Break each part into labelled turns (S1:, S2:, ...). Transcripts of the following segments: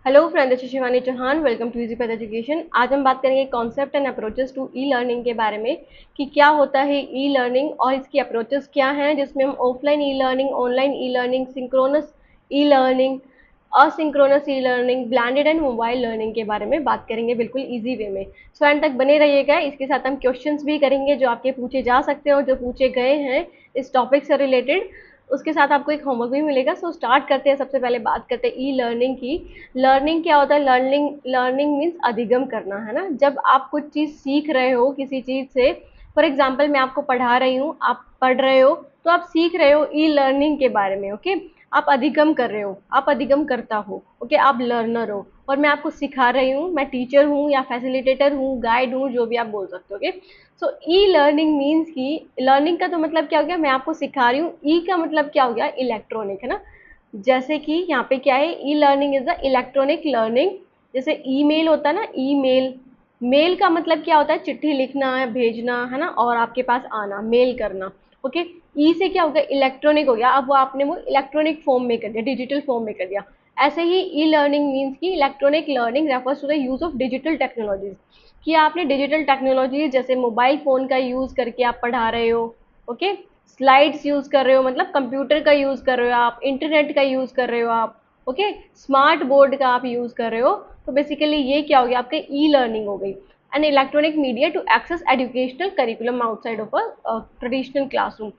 S1: Hello friend, this is Shivani Chauhan. Welcome to Easypath education. आज हम बात करेंगे concept and approaches to e learning के बारे में कि क्या होता है ई लर्निंग और इसकी अप्रोचेस क्या हैं, जिसमें हम offline e learning, online e learning, synchronous e learning, asynchronous e learning, blended and mobile learning के बारे में बात करेंगे बिल्कुल ईजी वे में। सो एंड तक बने रहिएगा। इसके साथ हम क्वेश्चंस भी करेंगे जो आपके पूछे जा सकते हैं और जो पूछे गए हैं इस टॉपिक से रिलेटेड। उसके साथ आपको एक होमवर्क भी मिलेगा। सो स्टार्ट करते हैं। सबसे पहले बात करते हैं ई लर्निंग की। लर्निंग क्या होता है? लर्निंग मीन्स अधिगम करना, है ना। जब आप कुछ चीज़ सीख रहे हो किसी चीज़ से, फॉर एग्जाम्पल मैं आपको पढ़ा रही हूँ, आप पढ़ रहे हो, तो आप सीख रहे हो ई लर्निंग के बारे में। ओके, आप अधिगम कर रहे हो, आप अधिगम करता हो। ओके, आप लर्नर हो और मैं आपको सिखा रही हूँ। मैं टीचर हूँ या फैसिलिटेटर हूँ, गाइड हूँ, जो भी आप बोल सकते हो। ओके, सो ई लर्निंग मीन्स की लर्निंग का तो मतलब क्या हो गया, मैं आपको सिखा रही हूँ। ई का मतलब क्या हो गया, इलेक्ट्रॉनिक, है ना। जैसे कि यहाँ पे क्या है, ई learning is the electronic learning. जैसे ईमेल होता है ना, ईमेल, मेल का मतलब क्या होता है, चिट्ठी लिखना है, भेजना, है ना, और आपके पास आना, मेल करना। ओके, ई से क्या हो गया, इलेक्ट्रॉनिक हो गया। अब वो आपने वो इलेक्ट्रॉनिक फॉर्म में कर दिया, डिजिटल फॉर्म में कर दिया। ऐसे ही ई लर्निंग मीन्स की electronic learning refers to the use of digital technologies, कि आपने डिजिटल टेक्नोलॉजी जैसे मोबाइल फ़ोन का यूज़ करके आप पढ़ा रहे हो। ओके, स्लाइड्स यूज़ कर रहे हो, मतलब कंप्यूटर का यूज़ कर रहे हो आप, इंटरनेट का यूज़ कर रहे हो आप। ओके, स्मार्ट बोर्ड का आप यूज़ कर रहे हो। तो बेसिकली ये क्या हो गया, आपके ई लर्निंग हो गई। An electronic media to access educational curriculum outside of a traditional classroom.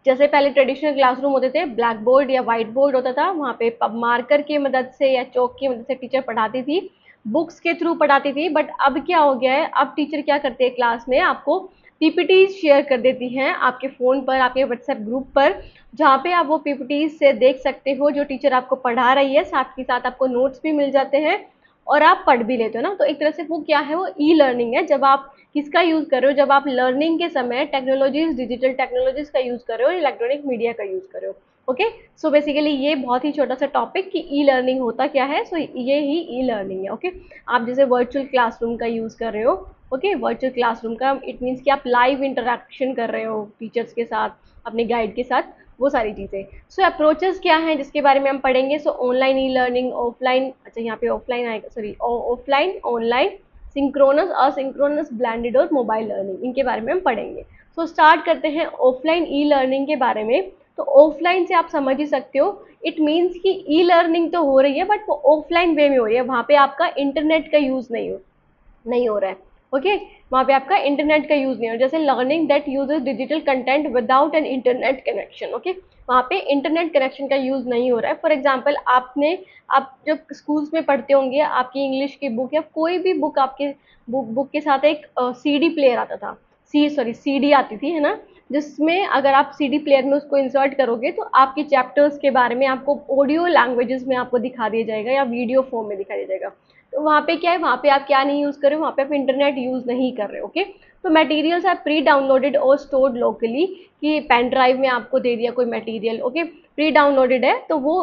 S1: जैसे पहले ट्रेडिशनल क्लासरूम होते थे, ब्लैक बोर्ड या वाइट बोर्ड होता था, वहाँ पे मार्कर की मदद से या चौक की मदद से टीचर पढ़ाती थी, बुक्स के थ्रू पढ़ाती थी। बट अब क्या हो गया है, अब टीचर क्या करते हैं, क्लास में आपको पीपीटीज शेयर कर देती हैं आपके फ़ोन पर, आपके व्हाट्सएप ग्रुप पर, जहाँ पे आप वो पीपीटीज से देख सकते हो जो टीचर आपको पढ़ा रही है। साथ ही साथ आपको नोट्स भी मिल जाते हैं और आप पढ़ भी लेते हो ना। तो एक तरह से वो क्या है, वो ई लर्निंग है। जब आप किसका यूज़ कर रहे हो, जब आप लर्निंग के समय टेक्नोलॉजीज, डिजिटल टेक्नोलॉजीज का यूज़ कर रहे हो, इलेक्ट्रॉनिक मीडिया का यूज़ कर रहे हो। ओके, सो बेसिकली ये बहुत ही छोटा सा टॉपिक कि ई लर्निंग होता क्या है। सो ये ही ई लर्निंग है। ओके, आप जैसे वर्चुअल क्लासरूम का यूज़ कर रहे हो। ओके, वर्चुअल क्लासरूम का इट मीन्स कि आप लाइव इंटरेक्शन कर रहे हो टीचर्स के साथ, अपने गाइड के साथ, वो सारी चीज़ें। सो अप्रोचेस क्या हैं जिसके बारे में हम पढ़ेंगे। सो ऑनलाइन ई लर्निंग, ऑफलाइन, अच्छा यहाँ पे ऑफलाइन आएगा, sorry, offline, online, synchronous, asynchronous, blended और मोबाइल लर्निंग, इनके बारे में हम पढ़ेंगे। सो स्टार्ट करते हैं ऑफलाइन ई लर्निंग के बारे में। तो ऑफलाइन से आप समझ ही सकते हो, इट मीन्स कि ई लर्निंग तो हो रही है बट वो ऑफलाइन वे में हो रही है, वहाँ पे आपका इंटरनेट का यूज़ नहीं हो रहा है। ओके, वहाँ पे आपका इंटरनेट का यूज़ नहीं हो रहा। जैसे learning that uses digital content without an internet connection. Okay, वहाँ पे इंटरनेट कनेक्शन का यूज़ नहीं हो रहा है। फॉर एग्जांपल आप जब स्कूल्स में पढ़ते होंगे, आपकी इंग्लिश की बुक या कोई भी बुक, आपके बुक के साथ एक सीडी प्लेयर आता था, सीडी आती थी, है ना, जिसमें अगर आप सीडी प्लेयर में उसको इंसर्ट करोगे तो आपके चैप्टर्स के बारे में आपको ऑडियो लैंग्वेजेस में आपको दिखा दिया जाएगा या वीडियो फॉर्म में दिखा दिया जाएगा। तो वहाँ पे क्या है, वहाँ पे आप क्या नहीं यूज़ कर रहे हो, वहाँ पे आप इंटरनेट यूज़ नहीं कर रहे हो। ओके, तो मटेरियल्स आर प्री डाउनलोडेड और स्टोर्ड लोकली, कि पेन ड्राइव में आपको दे दिया कोई मटेरियल। ओके, प्री डाउनलोडेड है तो वो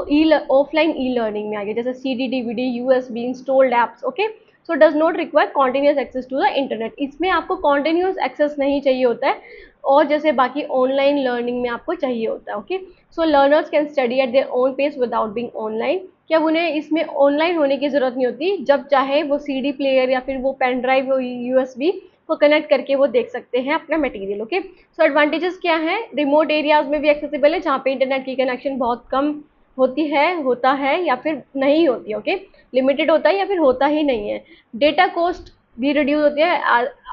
S1: ऑफलाइन ई लर्निंग में आ गया। जैसे CD, DVD, USB, installed apps. Okay, so does not require continuous access to the internet. इसमें आपको कॉन्टिन्यूस एक्सेस नहीं चाहिए होता है, और जैसे बाकी ऑनलाइन लर्निंग में आपको चाहिए होता है। Okay, so learners can study at their own pace without being online. क्या उन्हें इसमें ऑनलाइन होने की ज़रूरत नहीं होती, जब चाहे वो सीडी प्लेयर या फिर वो पेन ड्राइव और यूएसबी को कनेक्ट करके वो देख सकते हैं अपना मटेरियल। ओके, सो एडवांटेजेस क्या हैं, रिमोट एरियाज में भी एक्सेसिबल है, जहाँ पे इंटरनेट की कनेक्शन बहुत कम होता है या फिर नहीं होती है। ओके, लिमिटेड होता है या फिर होता ही नहीं है। डेटा कॉस्ट भी रिड्यूस होती है।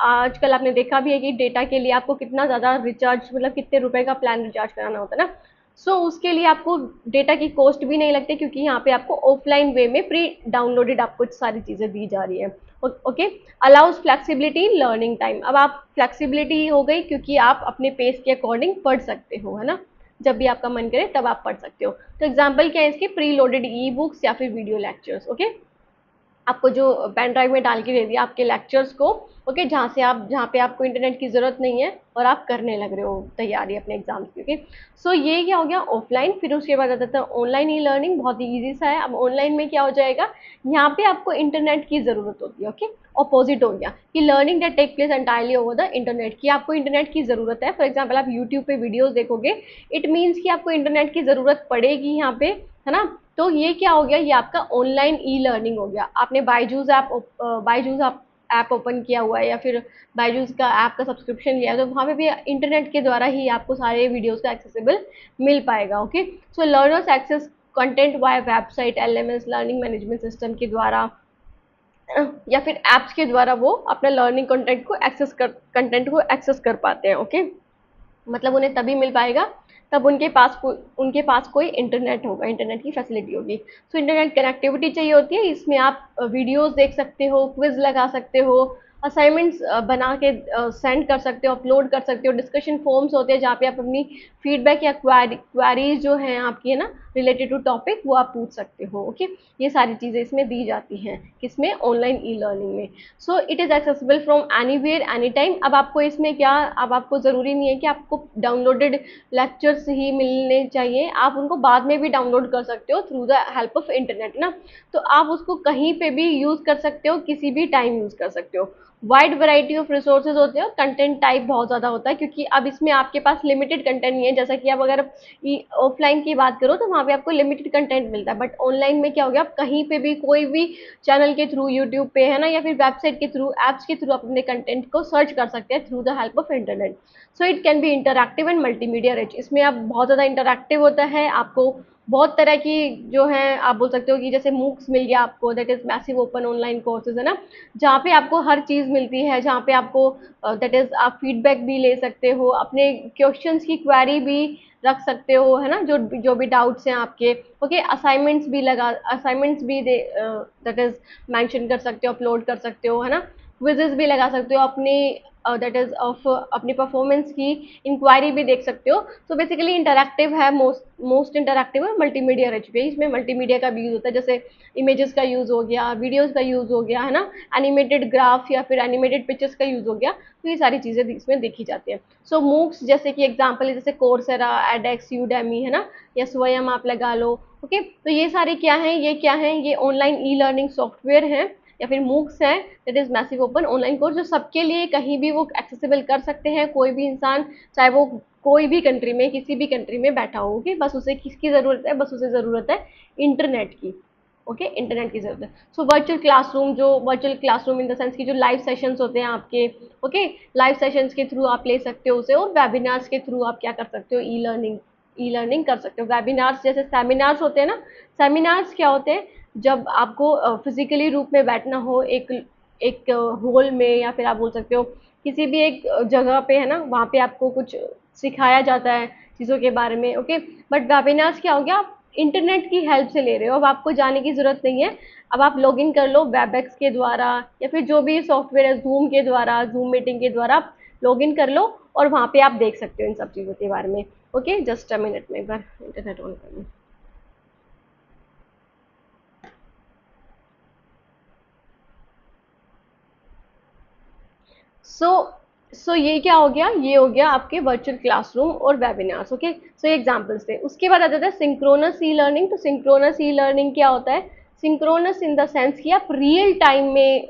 S1: आजकल आपने देखा भी है कि डेटा के लिए आपको कितना ज़्यादा रिचार्ज, मतलब कितने रुपए का प्लान रिचार्ज कराना होता है ना। सो उसके लिए आपको डेटा की कॉस्ट भी नहीं लगती, क्योंकि यहाँ पे आपको ऑफलाइन वे में प्री डाउनलोडेड आपको सारी चीज़ें दी जा रही है। Okay, allows flexibility in learning time. अब आप फ्लेक्सिबिलिटी हो गई, क्योंकि आप अपने पेस के अकॉर्डिंग पढ़ सकते हो, है ना, जब भी आपका मन करे तब आप पढ़ सकते हो। तो एग्जाम्पल क्या है इसके, प्री लोडेड ई बुक्स या फिर वीडियो लेक्चर्स। ओके, आपको जो पेन ड्राइव में डाल के दे दिया आपके लेक्चर्स को। ओके, जहाँ पे आपको इंटरनेट की ज़रूरत नहीं है और आप करने लग रहे हो तैयारी अपने एग्जाम्स की। ओके, सो ये क्या हो गया ऑफलाइन। फिर उसके बाद आता था ऑनलाइन ई लर्निंग, बहुत ही ईजी सा है। अब ऑनलाइन में क्या हो जाएगा, यहाँ पे आपको इंटरनेट की ज़रूरत होती है। ओके, ऑपोजिट हो गया कि learning that take place entirely over the internet, की आपको इंटरनेट की ज़रूरत है। फॉर एग्जाम्पल आप यूट्यूब पे वीडियोज़ देखोगे, इट मीन्स कि आपको इंटरनेट की ज़रूरत पड़ेगी यहाँ पे, है ना। तो ये क्या हो गया, ये आपका ऑनलाइन ई लर्निंग हो गया। आपने बायजूस ऐप ओपन किया हुआ है या फिर बायजूस का ऐप का सब्सक्रिप्शन लिया है, तो वहाँ पे भी इंटरनेट के द्वारा ही आपको सारे वीडियोस का एक्सेसिबल मिल पाएगा। Okay, so learners access content via website, LMS learning management system के द्वारा या फिर एप्स के द्वारा वो अपना लर्निंग कंटेंट को एक्सेस कर पाते हैं। ओके, मतलब उन्हें तभी मिल पाएगा तब उनके पास कोई इंटरनेट होगा, इंटरनेट की फैसिलिटी होगी। सो इंटरनेट कनेक्टिविटी चाहिए होती है, इसमें आप वीडियोस देख सकते हो, क्विज लगा सकते हो, असाइनमेंट्स बना के सेंड कर सकते हो, अपलोड कर सकते हो, डिस्कशन फॉर्म्स होते हैं जहाँ पे आप अपनी फीडबैक या क्वारीज जो हैं आपकी, है ना, रिलेटेड टू टॉपिक, वो आप पूछ सकते हो। ओके, ये सारी चीज़ें इसमें दी जाती हैं, किसमें, ऑनलाइन ई लर्निंग में। So it is accessible from anywhere any time. अब आपको इसमें क्या, अब आपको ज़रूरी नहीं है कि आपको डाउनलोडेड लेक्चर्स ही मिलने चाहिए, आप उनको बाद में भी डाउनलोड कर सकते हो through the help of internet ना। तो आप उसको कहीं पे भी यूज़ कर सकते हो, किसी भी टाइम यूज़ कर सकते हो। वाइड वैरायटी ऑफ रिसोर्सेज होते हैं और कंटेंट टाइप बहुत ज़्यादा होता है, क्योंकि अब इसमें आपके पास लिमिटेड कंटेंट नहीं है। जैसा कि अब अगर ऑफलाइन की बात करो तो वहाँ पे आपको लिमिटेड कंटेंट मिलता है, बट ऑनलाइन में क्या हो गया, आप कहीं पे भी कोई भी चैनल के थ्रू, यूट्यूब पे, है ना, या फिर वेबसाइट के थ्रू, एप्स के थ्रू अपने कंटेंट को सर्च कर सकते हैं through the help of internet. So it can be interactive and multimedia rich. इसमें आप बहुत ज़्यादा इंटरैक्टिव होता है, आपको बहुत तरह की जो है, आप बोल सकते हो कि जैसे मूक्स मिल गया आपको, that is massive open online courses, है ना, जहाँ पे आपको हर चीज़ मिलती है, जहाँ पे आपको दैट इज आप फीडबैक भी ले सकते हो, अपने क्वेश्चंस की क्वेरी भी रख सकते हो, है ना, जो भी डाउट्स हैं आपके। ओके, असाइनमेंट्स भी दैट इज मेंशन कर सकते हो, अपलोड कर सकते हो, है ना, क्विजेस भी लगा सकते हो, अपनी दैट इज ऑफ अपनी परफॉर्मेंस की इंक्वायरी भी देख सकते हो। तो बेसिकली इंटरैक्टिव है, मोस्ट इंटरैक्टिव है, मल्टीमीडिया रिच भी। इसमें मल्टीमीडिया का भी यूज होता है, जैसे इमेजेस का यूज हो गया, वीडियोस का यूज हो गया, है ना, एनिमेटेड ग्राफ या फिर एनिमेटेड पिक्चर्स का यूज हो गया। तो ये सारी चीजें इसमें देखी जाती है। सो मूक्स जैसे कि एग्जाम्पल है, जैसे कोर्सेरा, एडेक्स, यूडेमी, है ना, या स्वयं आप लगा लो। ओके, तो ये सारे क्या हैं, ये क्या हैं, ये ऑनलाइन ई लर्निंग सॉफ्टवेयर हैं या फिर मूक्स हैं, that is massive open online course, जो सबके लिए कहीं भी वो एक्सेसिबल कर सकते हैं, कोई भी इंसान, चाहे वो कोई भी कंट्री में, किसी भी कंट्री में बैठा हो। ओके, बस उसे किसकी ज़रूरत है, बस उसे ज़रूरत है इंटरनेट की। ओके, इंटरनेट की ज़रूरत है। So virtual classroom in the sense की जो लाइव सेशंस होते हैं आपके, ओके, लाइव सेशंस के थ्रू आप ले सकते हो उसे, और वेबिनार्स के थ्रू आप क्या कर सकते हो, ई लर्निंग कर सकते हो। वेबिनार्स जैसे सेमिनार्स होते हैं ना, सेमिनार्स क्या होते हैं, जब आपको फिजिकली रूप में बैठना हो एक एक हॉल में, या फिर आप बोल सकते हो किसी भी एक जगह पे, है ना, वहाँ पे आपको कुछ सिखाया जाता है चीज़ों के बारे में। ओके, बट वेबिनार्स क्या हो गया, आप इंटरनेट की हेल्प से ले रहे हो, अब आपको जाने की ज़रूरत नहीं है। अब आप लॉग इन कर लो वेबएक्स के द्वारा, या फिर जो भी सॉफ्टवेयर है, जूम के द्वारा, जूम मीटिंग के द्वारा आप लॉग इन कर लो, और वहाँ पे आप देख सकते हो इन सब चीज़ों के बारे में। ओके, जस्ट अ मिनट में एक बार इंटरनेट ऑन कर लूँ। सो सो ये क्या हो गया, ये हो गया आपके वर्चुअल क्लासरूम और वेबिनार्स। ओके, सो ये एग्जांपल्स थे। उसके बाद आ जाता है सिंक्रोनस ई लर्निंग। तो सिंक्रोनस ई लर्निंग क्या होता है, सिंक्रोनस इन द सेंस कि आप रियल टाइम में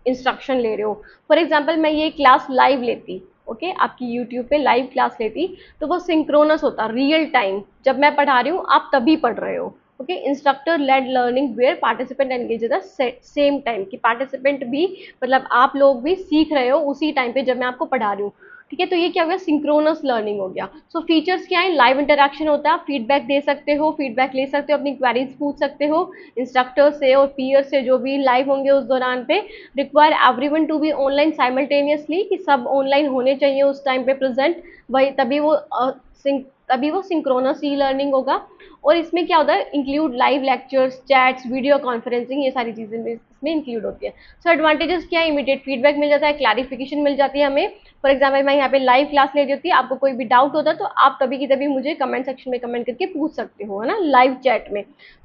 S1: इंस्ट्रक्शन ले रहे हो। फॉर एग्जांपल मैं ये क्लास लाइव लेती, ओके, आपकी यूट्यूब पे लाइव क्लास लेती, तो वो सिंक्रोनस होता, रियल टाइम, जब मैं पढ़ा रही हूँ आप तभी पढ़ रहे हो। Okay, instructor led learning where participant engage the same time, कि पार्टिसिपेंट भी, मतलब आप लोग भी सीख रहे हो उसी टाइम पे जब मैं आपको पढ़ा रही हूँ। ठीक है, तो ये क्या हो गया, सिंक्रोनस लर्निंग हो गया। सो फीचर्स क्या है, लाइव इंटरेक्शन होता है, आप फीडबैक दे सकते हो, फीडबैक ले सकते हो, अपनी क्वेरीज पूछ सकते हो इंस्ट्रक्टर से और पीयर से जो भी लाइव होंगे उस दौरान पे। Require everyone to be online simultaneously, कि सब ऑनलाइन होने चाहिए उस टाइम पे प्रेजेंट, वही तभी वो सिंक्रोनस ई लर्निंग होगा। और इसमें क्या होता है, include live lectures, chats, video conferencing, ये सारी चीज़ें इसमें इंक्लूड होती है। सो एडवांटेजेस क्या है, इमीडिएट फीडबैक मिल जाता है, क्लैरिफिकेशन मिल जाती है हमें। फॉर एग्जाम्पल मैं यहाँ पे लाइव क्लास ले रही होती है, आपको कोई भी डाउट होता है तो आप तभी की तभी मुझे कमेंट सेक्शन में कमेंट करके पूछ सकते हो, है ना, लाइव चैट में।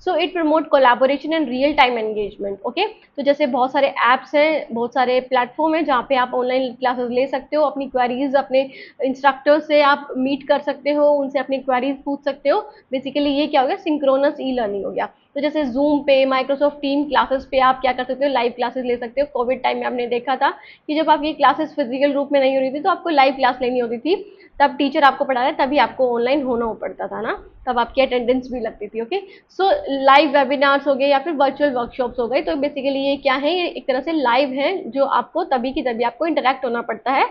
S1: So it promote collaboration and real time engagement. Okay, तो जैसे बहुत सारे ऐप्स हैं, बहुत सारे प्लेटफॉर्म हैं जहाँ पे आप ऑनलाइन क्लासेस ले सकते हो, अपनी क्वेरीज अपने इंस्ट्रक्टर से आप मीट कर सकते हो, उनसे अपनी क्वेरीज पूछ सकते हो। बेसिकली ये क्या हो गया, सिंक्रोनस ई लर्निंग हो गया। तो जैसे जूम पे, माइक्रोसॉफ्ट टीम क्लासेस पे आप क्या कर सकते हो, लाइव क्लासेस ले सकते हो। कोविड टाइम में आपने देखा था कि जब आपकी क्लासेस फिजिकल रूप में नहीं हो रही थी तो आपको लाइव क्लास लेनी होती थी, तब टीचर आपको पढ़ा रहा है तभी आपको ऑनलाइन होना पड़ता था ना, तब आपकी अटेंडेंस भी लगती थी। ओके, सो लाइव वेबिनार्स हो गए या फिर वर्चुअल वर्कशॉप्स हो गए, तो बेसिकली ये क्या है, ये एक तरह से लाइव है जो आपको तभी की तभी आपको इंटरेक्ट होना पड़ता है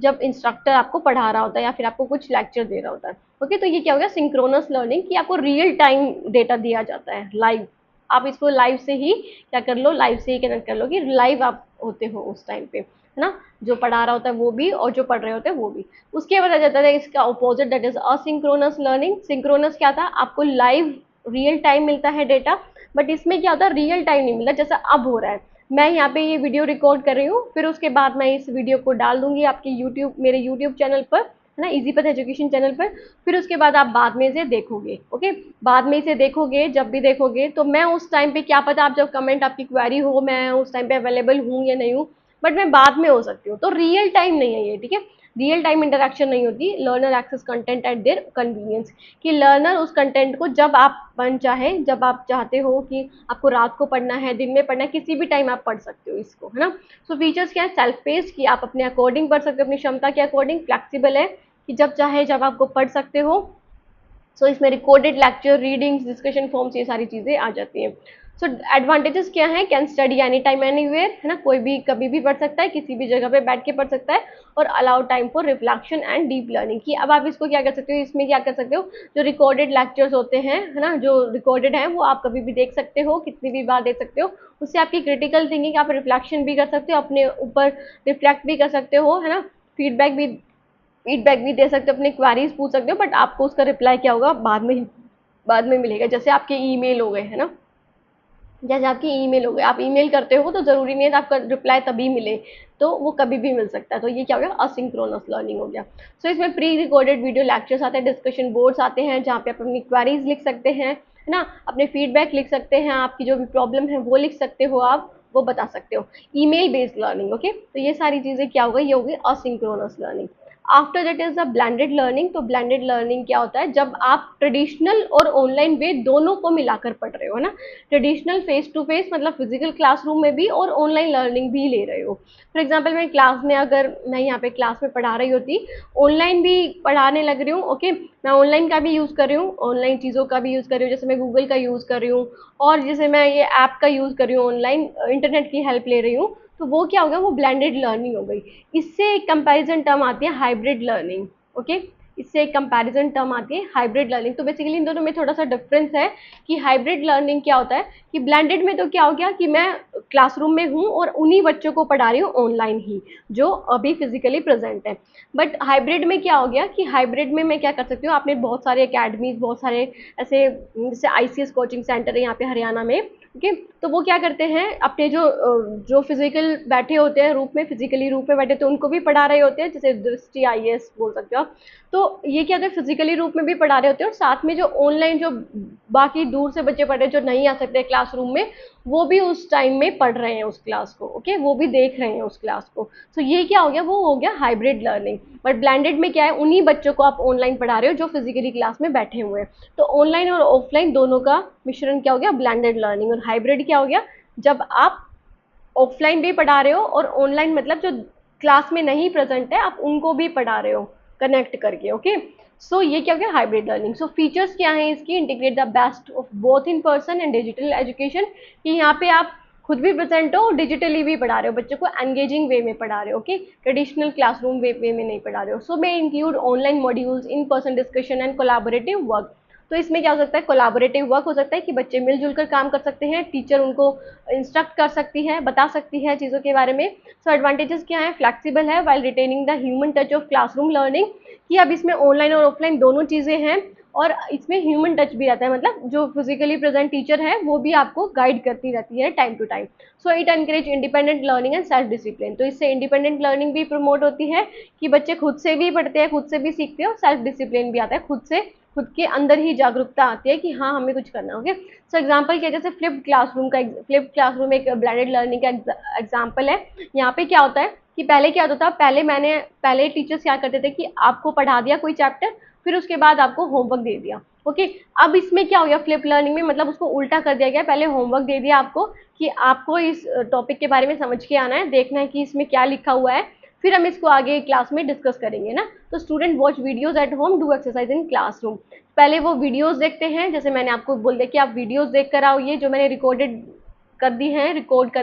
S1: जब इंस्ट्रक्टर आपको पढ़ा रहा होता है या फिर आपको कुछ लेक्चर दे रहा होता है। ओके, तो ये क्या हो गया सिंक्रोनस लर्निंग, कि आपको रियल टाइम डेटा दिया जाता है लाइव। आप इसको लाइव से ही क्या कर लो, लाइव से ही कनेक्ट कर लो कि लाइव आप होते हो उस टाइम पे, है ना, जो पढ़ा रहा होता है वो भी और जो पढ़ रहे होते हैं वो भी। उसके बाद आ जाता है इसका opposite, that is asynchronous learning. Synchronous क्या था, आपको लाइव रियल टाइम मिलता है डेटा, बट इसमें क्या होता है रियल टाइम नहीं मिलता, जैसा अब हो रहा है। मैं यहाँ पे ये वीडियो रिकॉर्ड कर रही हूँ, फिर उसके बाद मैं इस वीडियो को डाल दूंगी आपके यूट्यूब, मेरे यूट्यूब चैनल पर, है ना, इजीपैथ एजुकेशन चैनल पर। फिर उसके बाद आप बाद में इसे देखोगे। ओके, बाद में इसे देखोगे, जब भी देखोगे तो मैं उस टाइम पे क्या पता आप जब कमेंट आपकी क्वेरी हो मैं उस टाइम पे अवेलेबल हूँ या नहीं हूँ, बट मैं बाद में हो सकती हूँ। तो रियल टाइम नहीं है ये, ठीक है, रियल टाइम इंटरेक्शन नहीं होती। Learner access content at their convenience, कि लर्नर उस कंटेंट को जब आप मन चाहे, जब आप चाहते हो कि आपको रात को पढ़ना है, दिन में पढ़ना है, किसी भी टाइम आप पढ़ सकते हो इसको, है ना। सो फीचर्स क्या है, सेल्फ पेस, कि आप अपने अकॉर्डिंग पढ़ सकते हो, अपनी क्षमता के अकॉर्डिंग। फ्लेक्सिबल है कि जब चाहे जब आपको पढ़ सकते हो। सो इसमें recorded lecture, readings, discussion forms, ये सारी चीज़ें आ जाती हैं। सो एडवांटेजेस क्या है, can study any time anywhere, है ना, कोई भी कभी भी पढ़ सकता है, किसी भी जगह पे बैठ के पढ़ सकता है। और allow time for reflection and deep learning, की अब आप इसको क्या कर सकते हो, इसमें क्या कर सकते हो, जो रिकॉर्डेड लेक्चर्स होते हैं, है ना, जो रिकॉर्डेड है वो आप कभी भी देख सकते हो, कितनी भी बार देख सकते हो। उससे आपकी क्रिटिकल थिंकिंग, आप रिफ्लेक्शन भी कर सकते हो, अपने ऊपर रिफ्लेक्ट भी कर सकते हो, है ना, फीडबैक भी दे सकते हो, अपने क्वेरीज पूछ सकते हो, बट आपको उसका रिप्लाई क्या होगा, बाद में मिलेगा। जैसे आपके ईमेल हो गए, है ना, जैसे आपकी ईमेल हो गए, आप ईमेल करते हो तो जरूरी नहीं है आपका रिप्लाई तभी मिले, तो वो कभी भी मिल सकता है। तो ये क्या हो गया, असिंक्रोनस लर्निंग हो गया। सो इसमें प्री रिकॉर्डेड वीडियो लेक्चर्स आते हैं, डिस्कशन बोर्ड्स आते हैं जहाँ पे आप अपनी क्वेरीज लिख सकते हैं, है ना, अपने फीडबैक लिख सकते हैं, आपकी जो भी प्रॉब्लम है वो लिख सकते हो, आप वो बता सकते हो। ईमेल बेस्ड लर्निंग, ओके, तो ये सारी चीजें क्या हो गई, ये होगी asynchronous learning. After that is the blended learning. तो ब्लेंडेड लर्निंग क्या होता है, जब आप ट्रेडिशनल और ऑनलाइन वे दोनों को मिलाकर पढ़ रहे हो, है ना, ट्रेडिशनल फेस टू फेस मतलब फिजिकल क्लासरूम में भी और ऑनलाइन लर्निंग भी ले रहे हो। फॉर एग्जाम्पल मैं क्लास में, अगर मैं यहाँ पे क्लास में पढ़ा रही होती, ऑनलाइन भी पढ़ाने लग रही हूँ, ओके, मैं ऑनलाइन का भी यूज़ कर रही हूँ, ऑनलाइन चीज़ों का भी यूज़ कर रही हूँ, जैसे मैं गूगल का यूज़ कर रही हूँ, और जैसे मैं ये ऐप का यूज़ कर रही हूँ, ऑनलाइन इंटरनेट की हेल्प ले रही हूँ, तो वो क्या हो गया, वो ब्लेंडेड लर्निंग हो गई। इससे एक कंपैरिजन टर्म आती है हाइब्रिड लर्निंग। ओके, इससे एक कंपैरिजन टर्म आती है हाइब्रिड लर्निंग। तो बेसिकली इन दोनों में थोड़ा सा डिफरेंस है कि हाइब्रिड लर्निंग क्या होता है, कि ब्लेंडेड में तो क्या हो गया कि मैं क्लासरूम में हूँ और उन्हीं बच्चों को पढ़ा रही हूँ ऑनलाइन ही, जो अभी फिजिकली प्रेजेंट है। बट हाइब्रिड में क्या हो गया कि हाइब्रिड में मैं क्या कर सकती हूँ, आपने बहुत सारे अकेडमीज, बहुत सारे ऐसे जैसे आईसीएस कोचिंग सेंटर है यहाँ पे हरियाणा में, ओके, तो वो क्या करते हैं, अपने जो फिजिकल बैठे होते हैं रूप में, फिजिकली रूप में बैठे तो उनको भी पढ़ा रहे होते हैं, जैसे दृष्टि आईएएस बोल सकते हो आप। तो ये क्या होता है, फिजिकली रूप में भी पढ़ा रहे होते हैं और साथ में जो ऑनलाइन जो बाकी दूर से बच्चे पढ़ रहे हैं जो नहीं आ सकते क्लासरूम में, वो भी उस टाइम में पढ़ रहे हैं उस क्लास को, ओके, वो भी देख रहे हैं उस क्लास को। तो ये क्या हो गया, वो हो गया हाइब्रिड लर्निंग। बट ब्लेंडेड में क्या है, उन्हीं बच्चों को आप ऑनलाइन पढ़ा रहे हो जो फिजिकली क्लास में बैठे हुए हैं। तो ऑनलाइन और ऑफलाइन दोनों का मिश्रण क्या हो गया, ब्लेंडेड लर्निंग। और हाइब्रिड क्या हो गया, जब आप ऑफलाइन भी पढ़ा रहे हो और ऑनलाइन मतलब जो क्लास में नहीं प्रेजेंट है आप उनको भी पढ़ा रहे हो कनेक्ट करके, ओके। सो ये क्या हो गया, हाइब्रिड लर्निंग। सो फीचर्स क्या है इसकी, integrate the best of both in person and digital education, कि यहाँ पे आप खुद भी प्रेजेंट हो, डिजिटली भी पढ़ा रहे हो, बच्चों को एंगेजिंग वे में पढ़ा रहे हो, ओके, ट्रेडिशनल क्लासरूम वे में नहीं पढ़ा रहे हो। So may include online modules, in person discussion and collaborative work. तो इसमें क्या हो सकता है, कोलैबोरेटिव वर्क हो सकता है कि बच्चे मिलजुल कर काम कर सकते हैं, टीचर उनको इंस्ट्रक्ट कर सकती है, बता सकती है चीज़ों के बारे में। सो एडवांटेजेस क्या है, फ्लेक्सिबल है while retaining the human touch of classroom learning, कि अब इसमें ऑनलाइन और ऑफलाइन दोनों चीज़ें हैं और इसमें ह्यूमन टच भी रहता है, मतलब जो फिजिकली प्रेजेंट टीचर है वो भी आपको गाइड करती रहती है time to time. So it encourage independent learning and self discipline. तो इससे इंडिपेंडेंट लर्निंग भी प्रमोट होती है कि बच्चे खुद से भी पढ़ते हैं, खुद से भी सीखते हैं, और सेल्फ डिसिप्लिन भी आता है, खुद के अंदर ही जागरूकता आती है कि हाँ हमें कुछ करना है, ओके। सो एग्जांपल क्या, जैसे फ्लिप्ड क्लासरूम एक ब्लेंडेड लर्निंग का एग्जांपल है। यहाँ पे क्या होता है कि पहले क्या होता था, पहले टीचर्स क्या करते थे कि आपको पढ़ा दिया कोई चैप्टर, फिर उसके बाद आपको होमवर्क दे दिया, ओके। अब इसमें क्या हो गया, फ्लिप लर्निंग में मतलब उसको उल्टा कर दिया गया, पहले होमवर्क दे दिया आपको कि आपको इस टॉपिक के बारे में समझ के आना है, देखना है कि इसमें क्या लिखा हुआ है, फिर हम इसको आगे क्लास में डिस्कस करेंगे ना। तो student watch videos at home, do exercise in classroom. पहले वो वीडियोज देखते हैं, जैसे मैंने आपको बोल दिया कि आप वीडियोज देख कर आओ, ये जो मैंने रिकॉर्ड कर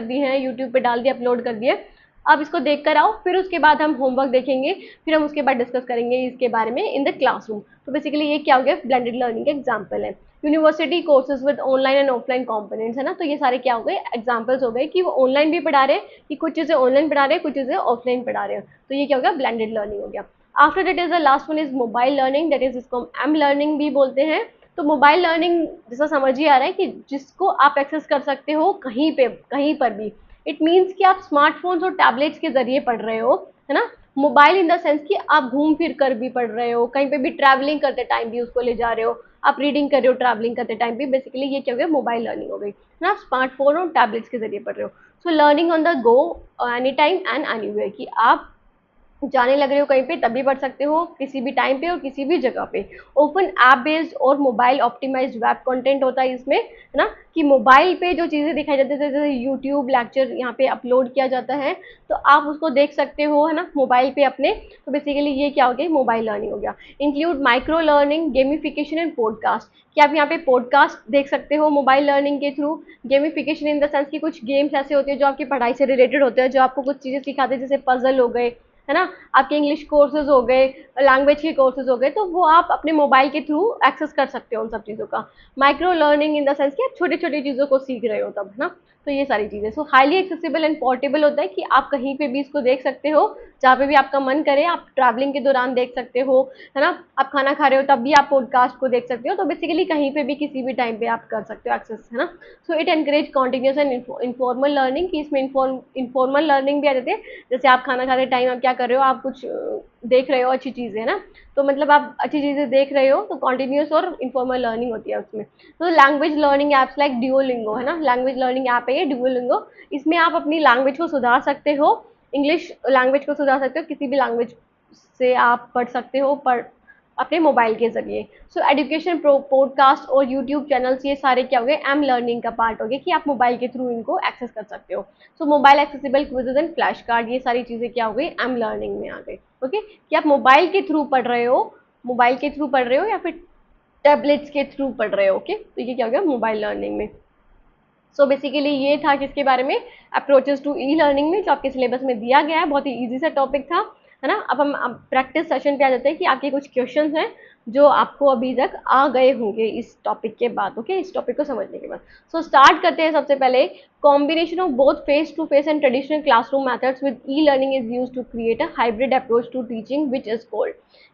S1: दी हैं, यूट्यूब पे डाल दिए, अपलोड कर दिए, आप इसको देख कर आओ, फिर उसके बाद हम होमवर्क देखेंगे, फिर हम उसके बाद डिस्कस करेंगे इसके बारे में इन द क्लासरूम। तो बेसिकली ये क्या हो गया, ब्लेंडेड लर्निंग का एग्जाम्पल है। University courses with online and offline components है ना, तो ये सारे क्या हो गए, एग्जाम्पल्स हो गए कि वो ऑनलाइन भी पढ़ा रहे हैं, कि कुछ चीज़ें ऑनलाइन पढ़ा रहे हैं, कुछ चीज़ें ऑफलाइन पढ़ा रहे हैं, तो ये क्या हो गया, ब्लेंडेड लर्निंग हो गया। After that is the last one is mobile learning, that is इसको हम एम लर्निंग भी बोलते हैं। तो मोबाइल लर्निंग जैसा समझ ही आ रहा है कि जिसको आप एक्सेस कर सकते हो कहीं पे, कहीं पर भी। इट मीन्स कि आप स्मार्टफोन्स और टैबलेट्स के जरिए पढ़ रहे हो, है ना। मोबाइल इन द सेंस कि आप घूम फिर कर भी पढ़ रहे हो, कहीं पे भी ट्रैवलिंग करते टाइम भी उसको ले जा रहे हो, आप रीडिंग कर रहे हो ट्रैवलिंग करते टाइम भी, बेसिकली ये क्या हो गया, मोबाइल लर्निंग हो गई, है ना। आप स्मार्टफोन और टैबलेट्स के जरिए पढ़ रहे हो। So learning on the go, any time and anywhere, कि आप जाने लग रहे हो कहीं पे तभी पढ़ सकते हो, किसी भी टाइम पे और किसी भी जगह पे। ओपन ऐप बेस्ड और मोबाइल ऑप्टिमाइज्ड वेब कंटेंट होता है इसमें, है ना, कि मोबाइल पे जो चीज़ें दिखाई जाती है, जैसे यूट्यूब लेक्चर यहाँ पे अपलोड किया जाता है, तो आप उसको देख सकते हो, है ना, मोबाइल पे अपने। तो बेसिकली ये क्या हो गया, मोबाइल लर्निंग हो गया। Include micro learning, gamification and podcast, कि आप यहाँ पे पॉडकास्ट देख सकते हो मोबाइल लर्निंग के through. Gamification in the sense कि कुछ गेम्स ऐसे होते हैं जो आपकी पढ़ाई से रिलेटेड होते हैं, जो आपको कुछ चीज़ें सिखाते हैं, जैसे पजल हो गए, है ना, आपके इंग्लिश कोर्सेज हो गए, लैंग्वेज के कोर्सेज हो गए, तो वो आप अपने मोबाइल के थ्रू एक्सेस कर सकते हो उन सब चीज़ों का। Micro learning in the sense कि आप छोटी छोटी चीज़ों को सीख रहे हो तब, है ना। तो ये सारी चीज़ें। सो हाईली एक्सेसिबल एंड पोर्टेबल होता है कि आप कहीं पे भी इसको देख सकते हो, जहाँ पे भी आपका मन करे, आप ट्रैवलिंग के दौरान देख सकते हो, है ना, आप खाना खा रहे हो तब भी आप पॉडकास्ट को देख सकते हो। तो बेसिकली कहीं पे भी किसी भी टाइम पे आप कर सकते हो एक्सेस, है ना। सो it encourage continuous and informal learning, कि इसमें इन्फॉर्मल लर्निंग भी आ जाती है। जैसे आप खाना खाते टाइम आप क्या कर रहे हो, आप कुछ देख रहे हो अच्छी चीज़ें, है ना, तो मतलब आप अच्छी चीज़ें देख रहे हो, तो कॉन्टिन्यूस और इन्फॉर्मल लर्निंग होती है उसमें। तो लैंग्वेज लर्निंग ऐप्स लाइक ड्यूओलिंगो, है ना, लैंग्वेज लर्निंग ऐप है ये ड्यूओलिंगो, इसमें आप अपनी लैंग्वेज को सुधार सकते हो, इंग्लिश लैंग्वेज को सुधार सकते हो, किसी भी लैंग्वेज से आप पढ़ सकते हो, अपने मोबाइल के जरिए। सो एजुकेशन पॉडकास्ट और यूट्यूब चैनल्स, ये सारे क्या हो गए, एम लर्निंग का पार्ट हो गया, कि आप मोबाइल के थ्रू इनको एक्सेस कर सकते हो। So mobile accessible quizzes and flash card, ये सारी चीज़ें क्या हो गई, एम लर्निंग में आ गई। ओके, कि आप मोबाइल के थ्रू पढ़ रहे हो, मोबाइल के थ्रू पढ़ रहे हो या फिर टैबलेट्स के थ्रू पढ़ रहे हो। ओके, तो ये क्या हो गया, मोबाइल लर्निंग में। सो बेसिकली ये था किसके बारे में, अप्रोचेस टू ई लर्निंग में, जो आपके सिलेबस में दिया गया है, बहुत ही ईजी सा टॉपिक था, है ना। अब हम प्रैक्टिस सेशन पे आ जाते हैं कि आपके कुछ क्वेश्चंस हैं जो आपको अभी तक आ गए होंगे इस टॉपिक के बाद। ओके, इस टॉपिक को समझने के बाद। सो स्टार्ट करते हैं सबसे पहले। Combination of both face to face and traditional classroom methods with e learning is use to create a hybrid approach to teaching which is called,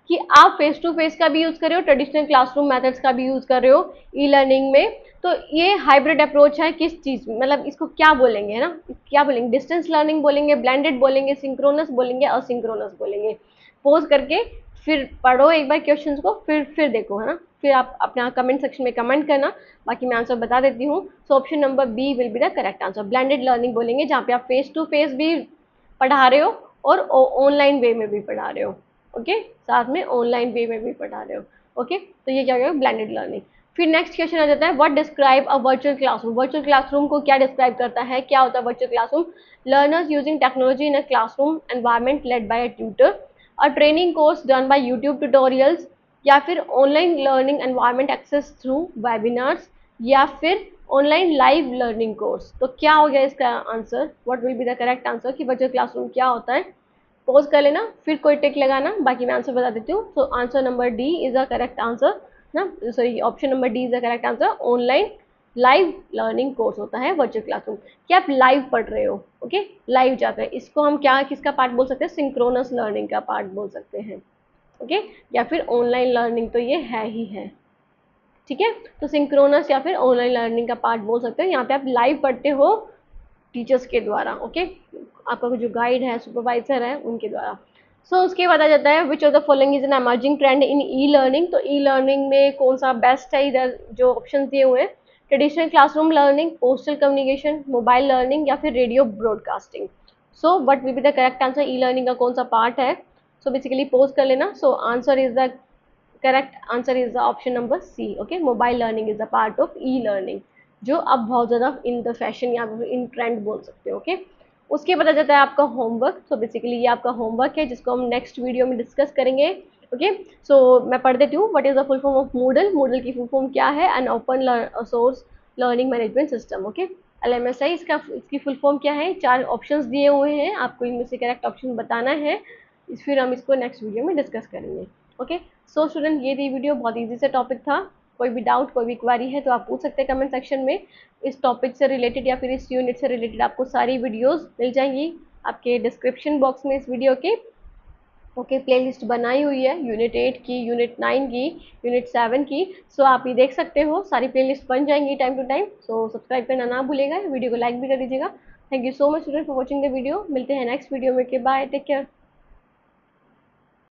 S1: कि आप फेस टू फेस का भी यूज कर रहे हो, ट्रेडिशनल क्लासरूम मेथड्स का भी use कर रहे हो ई लर्निंग में। तो ये हाइब्रिड अप्रोच है किस चीज़ में, मतलब इसको क्या बोलेंगे, है ना, क्या बोलेंगे, डिस्टेंस लर्निंग बोलेंगे, ब्लेंडेड बोलेंगे, सिंक्रोनस बोलेंगे, असिंक्रोनस बोलेंगे। पोज करके फिर पढ़ो एक बार क्वेश्चंस को, फिर देखो, है ना, फिर आप अपना कमेंट सेक्शन में कमेंट करना, बाकी मैं आंसर बता देती हूँ। So option number B will be the correct answer. Blended learning बोलेंगे जहाँ पे आप फेस टू फेस भी पढ़ा रहे हो और ऑनलाइन वे में भी पढ़ा रहे हो। ओके, साथ में ऑनलाइन वे में भी पढ़ा रहे हो। ओके, तो ये क्या हो गया, ब्लेंडेड लर्निंग। फिर नेक्स्ट क्वेश्चन आ जाता है, what describe a virtual classroom. Virtual classroom को क्या डिस्क्राइब करता है, क्या होता है virtual classroom. Learners using technology in a classroom environment led by a tutor, a training course done by YouTube tutorials, या फिर online learning environment access through webinars, या फिर ऑनलाइन लाइव लर्निंग कोर्स। तो क्या हो गया इसका answer, what will be the correct answer, कि वर्चुअल क्लासरूम क्या होता है। पॉज कर लेना, फिर कोई टिक लगाना, बाकी मैं आंसर बता देती हूँ। So answer number D is a correct answer ना, sorry option number D is the correct answer. Online live learning course होता है वर्चुअल क्लासरूम, कि आप लाइव पढ़ रहे हो। ओके, लाइव जाकर इसको हम क्या किसका पार्ट बोल सकते हैं, सिंक्रोनस लर्निंग का पार्ट बोल सकते हैं। ओके, या फिर ऑनलाइन लर्निंग तो ये है ही है, ठीक है। तो सिंक्रोनस या फिर ऑनलाइन लर्निंग का पार्ट बोल सकते हो, यहाँ पे आप लाइव पढ़ते हो टीचर्स के द्वारा। ओके, आपका जो गाइड है, सुपरवाइजर है, उनके द्वारा। सो उसके बाद आ जाता है which of the following is an emerging trend in e learning. तो ई लर्निंग में कौन सा बेस्ट है, इधर जो ऑप्शन दिए हुए हैं, traditional classroom learning, postal communication, mobile learning, या फिर radio broadcasting. So what will be the correct answer, e learning का कौन सा पार्ट है। सो बेसिकली पोज कर लेना। So answer is the correct answer is the option number C. Okay, mobile learning is a part of e learning, जो अब बहुत ज़्यादा इन द फैशन या इन ट्रेंड बोल सकते हो। ओके, उसके बाद आ जाता है आपका होमवर्क। तो बेसिकली ये आपका होमवर्क है जिसको हम नेक्स्ट वीडियो में डिस्कस करेंगे। ओके, सो मैं पढ़ देती हूँ। What is the full form of Moodle? Moodle की फुल फॉर्म क्या है? An open source learning management system. Okay, LMSI इसकी फुल फॉर्म क्या है? 4 ऑप्शंस दिए हुए हैं, आपको इनमें से करेक्ट ऑप्शन बताना है। फिर हम इसको नेक्स्ट वीडियो में डिस्कस करेंगे। ओके, सो स्टूडेंट, ये थी वीडियो, बहुत ईजी से टॉपिक था। कोई भी डाउट, कोई भी क्वारी है तो आप पूछ सकते हैं कमेंट सेक्शन में। इस टॉपिक से रिलेटेड या फिर इस यूनिट से रिलेटेड आपको सारी वीडियोस मिल जाएंगी आपके डिस्क्रिप्शन बॉक्स में इस वीडियो के। ओके, प्लेलिस्ट बनाई हुई है यूनिट 8 की, यूनिट 9 की, यूनिट 7 की। सो आप ये देख सकते हो, सारी प्लेलिस्ट बन जाएंगी time to time. So subscribe करना ना भूलेगा, वीडियो को लाइक भी कर दीजिएगा। Thank you so much student for watching the video. मिलते हैं नेक्स्ट वीडियो में। के बाय, टेक केयर।